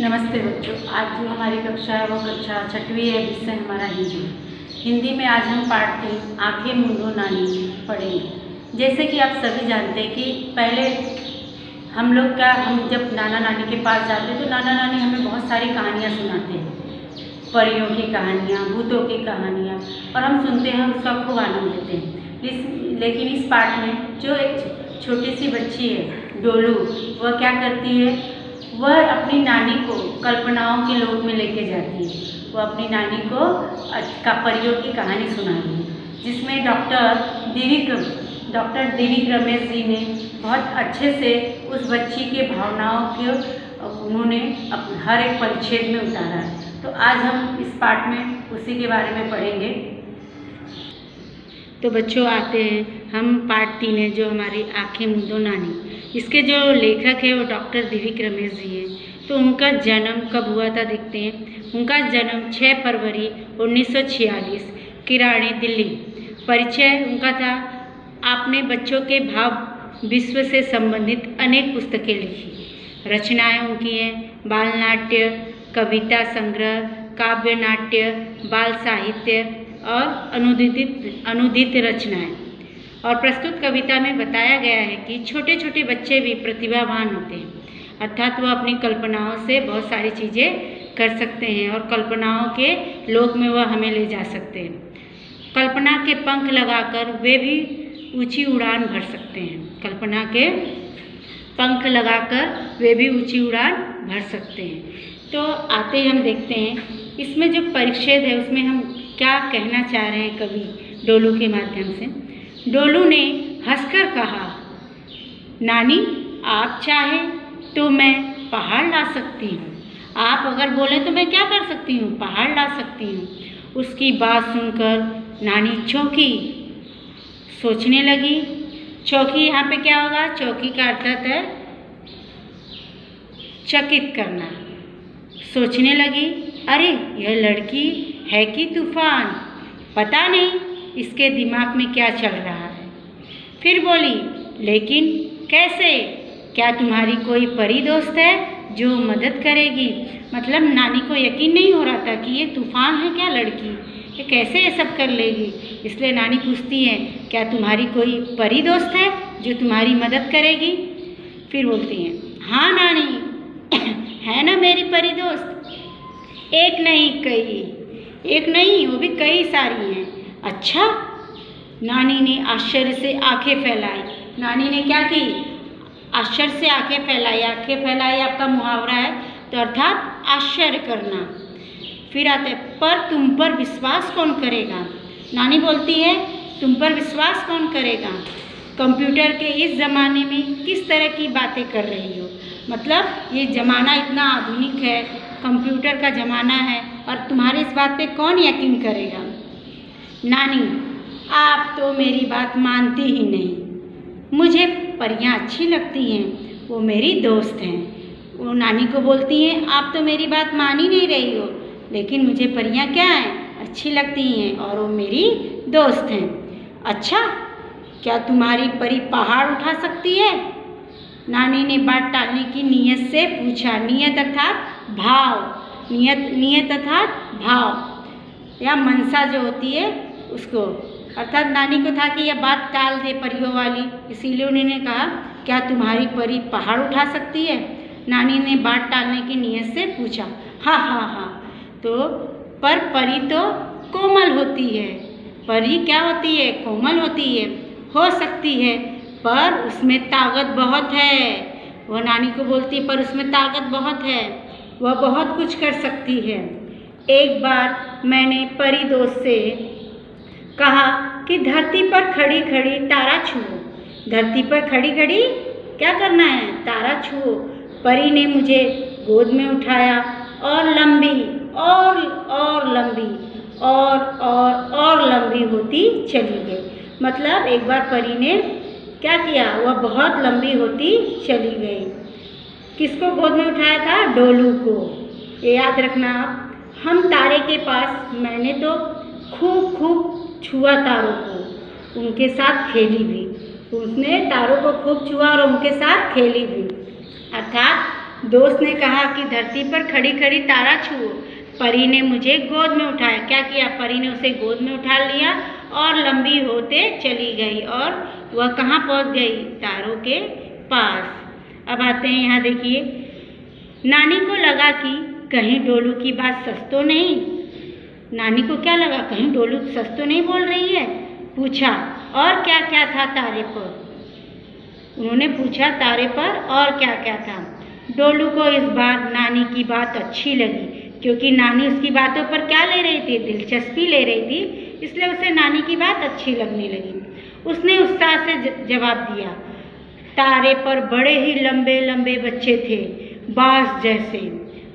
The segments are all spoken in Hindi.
नमस्ते बच्चों। आज जो हमारी कक्षा है वो कक्षा 6वीं है, विषय हमारा हिंदी। हिंदी में आज हम पाठ 3 आंखें मूंदो नानी पढ़ेंगे। जैसे कि आप सभी जानते हैं कि पहले हम जब नाना नानी के पास जाते तो नाना नानी हमें बहुत सारी कहानियाँ सुनाते हैं, परियों की कहानियाँ, भूतों की कहानियाँ, और हम सुनते हैं, उसका खूब आनंद लेते हैं। लेकिन इस पाठ में जो एक छोटी सी बच्ची है डोलू, वह क्या करती है, वह अपनी नानी को कल्पनाओं के लोक में लेके जाती है। वह अपनी नानी को परियों की कहानी सुनाती है, जिसमें डॉक्टर देविक रमेश जी ने बहुत अच्छे से उस बच्ची के भावनाओं के उन्होंने हर एक परिच्छेद में उतारा है। तो आज हम इस पाठ में उसी के बारे में पढ़ेंगे। तो बच्चों आते हैं हम पाठ 3 है जो हमारी आंखें मूंदो नानी। इसके जो लेखक है वो डॉक्टर देविक रमेश जी हैं। तो उनका जन्म कब हुआ था देखते हैं। उनका जन्म 6 फरवरी 1946 किराड़ी, दिल्ली। परिचय उनका था, आपने बच्चों के भाव विश्व से संबंधित अनेक पुस्तकें लिखी। रचनाएं उनकी हैं बाल नाट्य, कविता संग्रह, काव्य नाट्य, बाल साहित्य और अनुदित रचनाएं। और प्रस्तुत कविता में बताया गया है कि छोटे छोटे बच्चे भी प्रतिभावान होते हैं, अर्थात वह अपनी कल्पनाओं से बहुत सारी चीज़ें कर सकते हैं और कल्पनाओं के लोक में वह हमें ले जा सकते हैं। कल्पना के पंख लगाकर वे भी ऊंची उड़ान भर सकते हैं। कल्पना के पंख लगाकर वे भी ऊंची उड़ान भर सकते हैं। तो आते ही हम देखते हैं इसमें जो परिच्छेद है उसमें हम क्या कहना चाह रहे हैं कवि डोलू के माध्यम से। डोलू ने हंसकर कहा, नानी आप चाहे तो मैं पहाड़ ला सकती हूँ। आप अगर बोले तो मैं क्या कर सकती हूँ, पहाड़ ला सकती हूँ। उसकी बात सुनकर नानी चौंकी, सोचने लगी। चौंकी यहाँ पे क्या होगा, चौंकी का अर्थ है चकित करना। सोचने लगी, अरे यह लड़की है कि तूफान, पता नहीं इसके दिमाग में क्या चल रहा है। फिर बोली, लेकिन कैसे, क्या तुम्हारी कोई परी दोस्त है जो मदद करेगी। मतलब नानी को यकीन नहीं हो रहा था कि ये तूफान है क्या लड़की, ये कैसे ये सब कर लेगी। इसलिए नानी पूछती है, क्या तुम्हारी कोई परी दोस्त है जो तुम्हारी मदद करेगी। फिर बोलती हैं, हाँ नानी है ना मेरी परी दोस्त, एक नहीं कई, एक नहीं वो भी कई सारी हैं। अच्छा, नानी ने आश्चर्य से आंखें फैलाई। नानी ने क्या की, आश्चर्य से आंखें फैलाई। आंखें फैलाई आपका मुहावरा है, तो अर्थात आश्चर्य करना। फिर आते, पर तुम पर विश्वास कौन करेगा। नानी बोलती है, तुम पर विश्वास कौन करेगा, कंप्यूटर के इस ज़माने में किस तरह की बातें कर रही हो। मतलब ये ज़माना इतना आधुनिक है, कंप्यूटर का ज़माना है, और तुम्हारी इस बात पे कौन यकीन करेगा। नानी आप तो मेरी बात मानती ही नहीं, मुझे परियां अच्छी लगती हैं, वो मेरी दोस्त हैं। वो नानी को बोलती हैं, आप तो मेरी बात मान ही नहीं रही हो, लेकिन मुझे परियां क्या हैं, अच्छी लगती हैं और वो मेरी दोस्त हैं। अच्छा, क्या तुम्हारी परी पहाड़ उठा सकती है। नानी ने बात टालने की नीयत से पूछा। नीयत अर्थात भाव, नीयत अर्थात भाव या मनसा जो होती है उसको, अर्थात नानी को था कि यह बात टाल दे परियों वाली, इसीलिए उन्होंने कहा, क्या तुम्हारी परी पहाड़ उठा सकती है। नानी ने बात टालने की नीयत से पूछा। हाँ हाँ हाँ, तो पर परी तो कोमल होती है। परी क्या होती है, कोमल होती है, हो सकती है, पर उसमें ताकत बहुत है। वह नानी को बोलती है, पर उसमें ताकत बहुत है, वह बहुत कुछ कर सकती है। एक बार मैंने परी दोस्त से कहा कि धरती पर खड़ी खड़ी तारा छुओ। धरती पर खड़ी खड़ी क्या करना है, तारा छुओ। परी ने मुझे गोद में उठाया और लंबी और लंबी और लंबी होती चली गई। मतलब एक बार परी ने क्या किया, वह बहुत लंबी होती चली गई। किसको गोद में उठाया था, डोलू को। ये याद रखना आप। हम तारे के पास, मैंने तो खूब छुआ तारों को, उनके साथ खेली भी। उसने तारों को खूब छुआ और उनके साथ खेली भी। अर्थात दोस्त ने कहा कि धरती पर खड़ी खड़ी तारा छुओ। परी ने मुझे गोद में उठाया। क्या किया? परी ने उसे गोद में उठा लिया और लंबी होते चली गई और वह कहाँ पहुँच गई? तारों के पास। अब आते हैं यहाँ, देखिए, नानी को लगा कि कहीं डोलू की बात सच तो नहीं। नानी को क्या लगा? कहीं डोलू सच तो नहीं बोल रही है। पूछा, और क्या क्या था तारे पर? उन्होंने पूछा तारे पर और क्या क्या था। डोलू को इस बार नानी की बात अच्छी लगी, क्योंकि नानी उसकी बातों पर क्या ले रही थी? दिलचस्पी ले रही थी, इसलिए उसे नानी की बात अच्छी लगने लगी। उसने उत्साह से जवाब दिया, तारे पर बड़े ही लंबे लंबे बच्चे थे, बांस जैसे।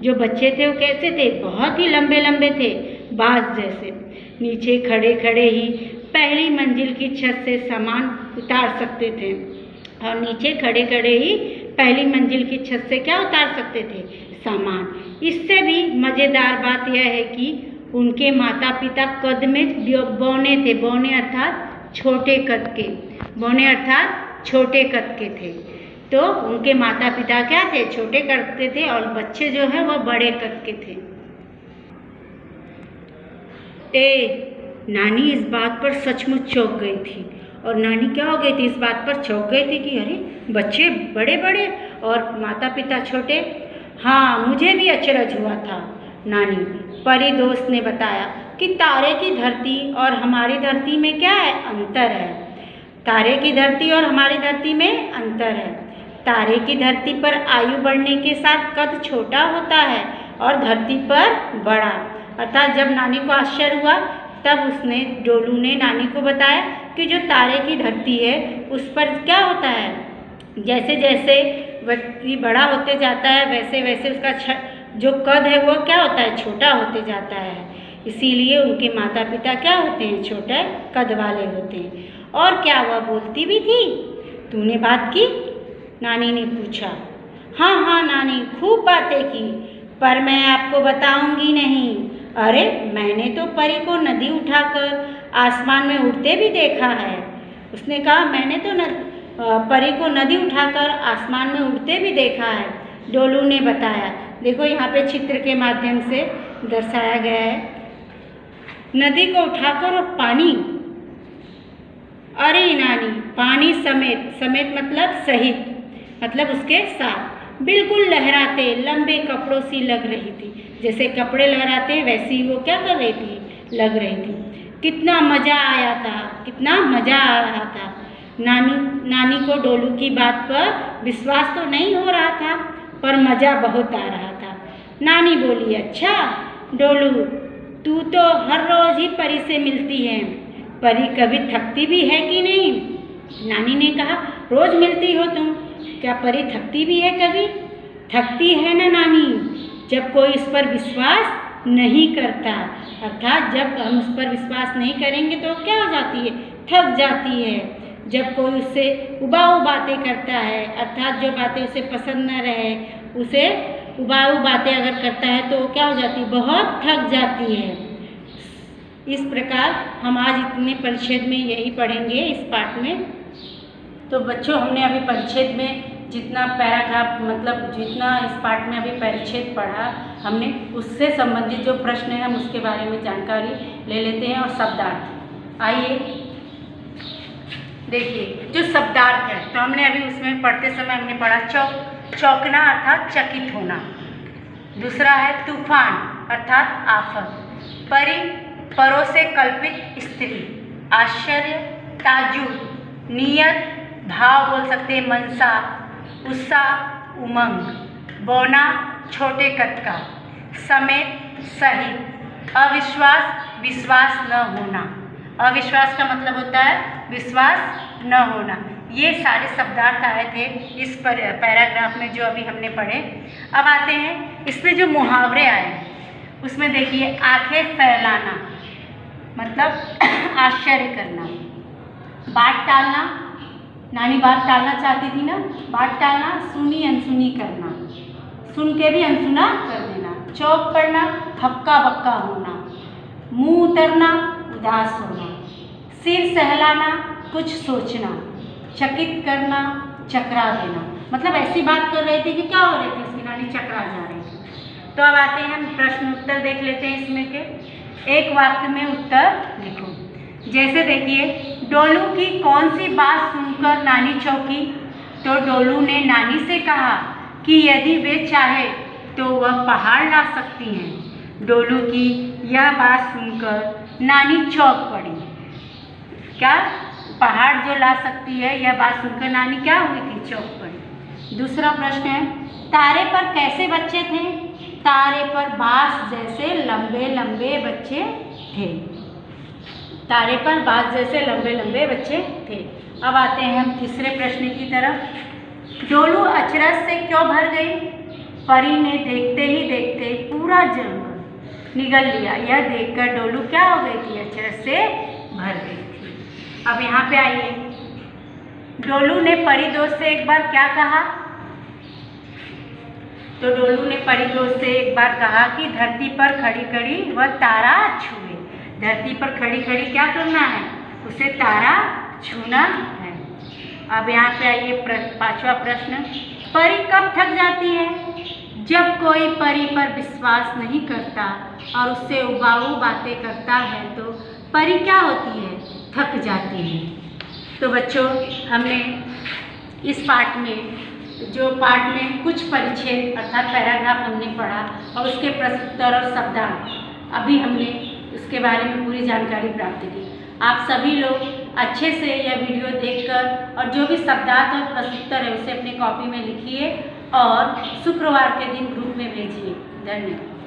जो बच्चे थे वो कैसे थे? बहुत ही लंबे लंबे थे, बांस जैसे। नीचे खड़े खड़े ही पहली मंजिल की छत से सामान उतार सकते थे। और नीचे खड़े खड़े ही पहली मंजिल की छत से क्या उतार सकते थे? सामान। इससे भी मज़ेदार बात यह है कि उनके माता पिता कद में बौने थे। बौने अर्थात छोटे कद के। बौने अर्थात छोटे कद के थे। तो उनके माता पिता क्या थे? छोटे कद के थे और बच्चे जो है वह बड़े कद के थे। नानी इस बात पर सचमुच चौंक गई थी। और नानी क्या हो गई थी? इस बात पर चौंक गई थी कि अरे, बच्चे बड़े बड़े और माता पिता छोटे। हाँ, मुझे भी अचरज हुआ था नानी। परी दोस्त ने बताया कि तारे की धरती और हमारी धरती में क्या है? अंतर है। तारे की धरती और हमारी धरती में अंतर है। तारे की धरती पर आयु बढ़ने के साथ कद छोटा होता है और धरती पर बड़ा। अर्थात जब नानी को आश्चर्य हुआ तब डोलू ने नानी को बताया कि जो तारे की धरती है उस पर क्या होता है? जैसे जैसे व्यक्ति बड़ा होते जाता है वैसे वैसे उसका जो कद है वो क्या होता है? छोटा होते जाता है। इसीलिए उनके माता पिता क्या होते हैं? छोटे कद वाले होते हैं। और क्या वह बोलती भी थी? तूने बात की? नानी ने पूछा। हाँ हाँ नानी, खूब बातें की, पर मैं आपको बताऊंगी नहीं। अरे, मैंने तो परी को नदी उठाकर आसमान में उड़ते भी देखा है। उसने कहा, मैंने तो परी को नदी उठाकर आसमान में उड़ते भी देखा है। डोलू ने बताया। देखो यहाँ पे चित्र के माध्यम से दर्शाया गया है। नदी को उठाकर और पानी, अरे नानी, पानी समेत, समेत मतलब सहित, मतलब उसके साथ बिल्कुल लहराते लंबे कपड़ों सी लग रही थी। जैसे कपड़े लहराते हैं वैसी वो क्या कर रही थी? लग रही थी। कितना मज़ा आया था, कितना मज़ा आ रहा था। नानी को डोलू की बात पर विश्वास तो नहीं हो रहा था, पर मज़ा बहुत आ रहा था। नानी बोली, अच्छा डोलू, तू तो हर रोज़ ही परी से मिलती है, परी कभी थकती भी है कि नहीं? नानी ने कहा, रोज़ मिलती हो तुम, क्या परी थकती भी है कभी? थकती है ना नानी, जब कोई इस पर विश्वास नहीं करता। अर्थात जब हम उस पर विश्वास नहीं करेंगे तो क्या हो जाती है? थक जाती है। जब कोई उससे उबाऊ बातें करता है, अर्थात जो बातें उसे पसंद न रहे, उसे उबाऊ बातें अगर करता है तो क्या हो जाती है? बहुत थक जाती है। इस प्रकार हम आज इतने परिच्छेद में यही पढ़ेंगे इस पाठ में। तो बच्चों, हमने अभी परिच्छेद में जितना पैराग्राफ मतलब जितना इस पाठ में अभी परिच्छेद पढ़ा हमने, उससे संबंधित जो प्रश्न है हम उसके बारे में जानकारी ले लेते हैं। और शब्दार्थ, आइए देखिए, जो शब्दार्थ है तो हमने अभी उसमें पढ़ते समय हमने पढ़ा चौंकना अर्थात चकित होना। दूसरा है तूफान अर्थात आफत। परी, परों से कल्पित स्त्री। आश्चर्य, ताज्जुब। नियत, भाव बोल सकते हैं, मनसा। उत्साह, उमंग। बौना, छोटे कद का। समेत, सहित। अविश्वास, विश्वास न होना। अविश्वास का मतलब होता है विश्वास न होना। ये सारे शब्दार्थ आए थे इस पैराग्राफ में जो अभी हमने पढ़े। अब आते हैं इसमें जो मुहावरे आए, उसमें देखिए, आंखें फैलाना मतलब आश्चर्य करना। बात टालना, नानी बात टालना चाहती थी ना, बात टालना। सुनी अनसुनी करना, सुन के भी अनसुना कर देना। चौंक पड़ना, हक्का बक्का होना। मुंह उतरना, उदास होना। सिर सहलाना, कुछ सोचना। चकित करना, चकरा देना। मतलब ऐसी बात कर रही थी कि क्या हो रही थी उसकी नानी चकरा जा रही थी। तो अब आते हैं हम प्रश्न उत्तर देख लेते हैं इसमें के। एक वाक्य में उत्तर लिखो। जैसे देखिए, डोलू की कौन सी बात सुनकर नानी चौंकी? तो डोलू ने नानी से कहा कि यदि वे चाहे तो वह पहाड़ ला सकती हैं। डोलू की यह बात सुनकर नानी चौंक पड़ी। क्या पहाड़ जो ला सकती है, यह बात सुनकर नानी क्या हुई थी? चौंक पड़ी। दूसरा प्रश्न है, तारे पर कैसे बच्चे थे? तारे पर बांस जैसे लंबे लंबे बच्चे थे। तारे पर बांस जैसे लंबे लंबे बच्चे थे। अब आते हैं हम तीसरे प्रश्न की तरफ। डोलू अचरज से क्यों भर गई? परी ने देखते ही देखते पूरा जंगल निगल लिया। यह देखकर डोलू क्या हो गई थी? अचरज से भर गई थी। अब यहाँ पे आइए, डोलू ने परी दोस्त से एक बार क्या कहा? तो डोलू ने परी दोस्त से एक बार कहा कि धरती पर खड़ी खड़ी वह तारा छुए। धरती पर खड़ी खड़ी क्या करना है? उसे तारा छूना है। अब यहाँ पे आइए पांचवा प्रश्न। परी कब थक जाती है? जब कोई परी पर विश्वास नहीं करता और उससे उबाऊ बातें करता है तो परी क्या होती है? थक जाती है। तो बच्चों, हमने इस पाठ में कुछ परिच्छेद अर्थात पैराग्राफ हमने पढ़ा और उसके प्रश्नोत्तर और शब्दार्थ अभी हमने उसके बारे में पूरी जानकारी प्राप्त की। आप सभी लोग अच्छे से यह वीडियो देखकर और जो भी शब्दार्थ और प्रश्नोत्तर है उसे अपनी कॉपी में लिखिए और शुक्रवार के दिन ग्रुप में भेजिए। धन्यवाद।